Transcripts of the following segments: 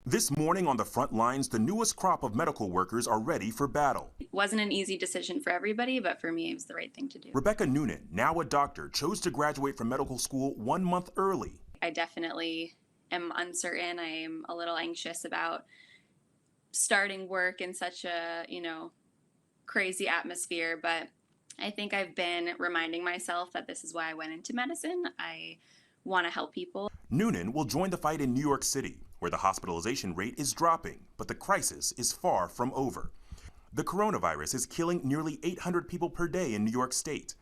This morning on the front lines, the newest crop of medical workers are ready for battle. It wasn't an easy decision for everybody, but for me, it was the right thing to do. Rebecca Noonan, now a doctor, chose to graduate from medical school 1 month early. I definitely am uncertain. I am a little anxious about starting work in such a, crazy atmosphere, but I think I've been reminding myself that this is why I went into medicine. I want to help people. Noonan will join the fight in New York City, where the hospitalization rate is dropping, but the crisis is far from over. The coronavirus is killing nearly 800 people per day in New York State,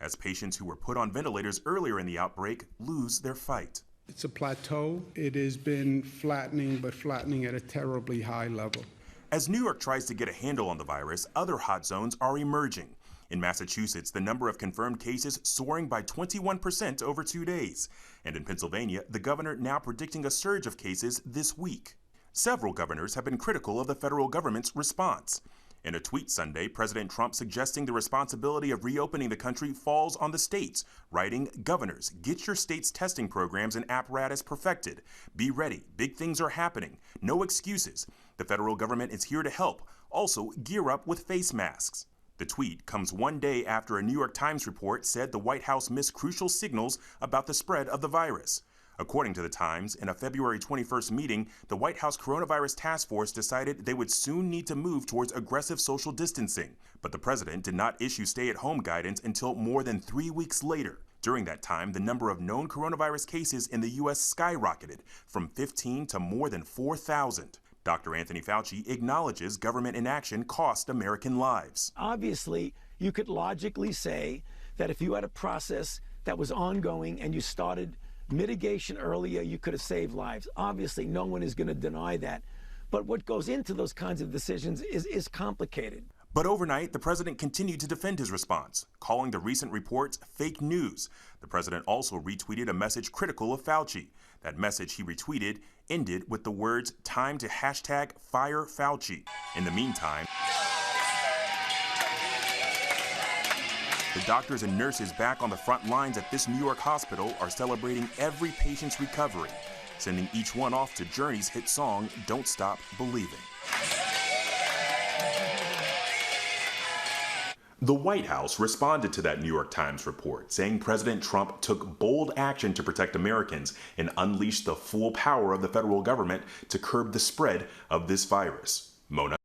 as patients who were put on ventilators earlier in the outbreak lose their fight. It's a plateau. It has been flattening, but flattening at a terribly high level. As New York tries to get a handle on the virus, other hot zones are emerging. In Massachusetts, the number of confirmed cases soaring by 21% over 2 days. And in Pennsylvania, the governor now predicting a surge of cases this week. Several governors have been critical of the federal government's response. In a tweet Sunday, President Trump suggesting the responsibility of reopening the country falls on the states, writing, "Governors, get your state's testing programs and apparatus perfected. Be ready. Big things are happening. No excuses. The federal government is here to help. Also, gear up with face masks." The tweet comes 1 day after a New York Times report said the White House missed crucial signals about the spread of the virus. According to the Times, in a February 21st meeting, the White House Coronavirus Task Force decided they would soon need to move towards aggressive social distancing. But the president did not issue stay-at-home guidance until more than 3 weeks later. During that time, the number of known coronavirus cases in the U.S. skyrocketed from 15 to more than 4,000. Dr. Anthony Fauci acknowledges government inaction cost American lives. Obviously, you could logically say that if you had a process that was ongoing and you started mitigation earlier, you could have saved lives. Obviously, no one is going to deny that. But what goes into those kinds of decisions is complicated. But overnight, the president continued to defend his response, calling the recent reports fake news. The president also retweeted a message critical of Fauci. That message he retweeted ended with the words, "Time to #fire Fauci." In the meantime, the doctors and nurses back on the front lines at this New York hospital are celebrating every patient's recovery, sending each one off to Journey's hit song, "Don't Stop Believing." The White House responded to that New York Times report, saying President Trump took bold action to protect Americans and unleash the full power of the federal government to curb the spread of this virus. Mona.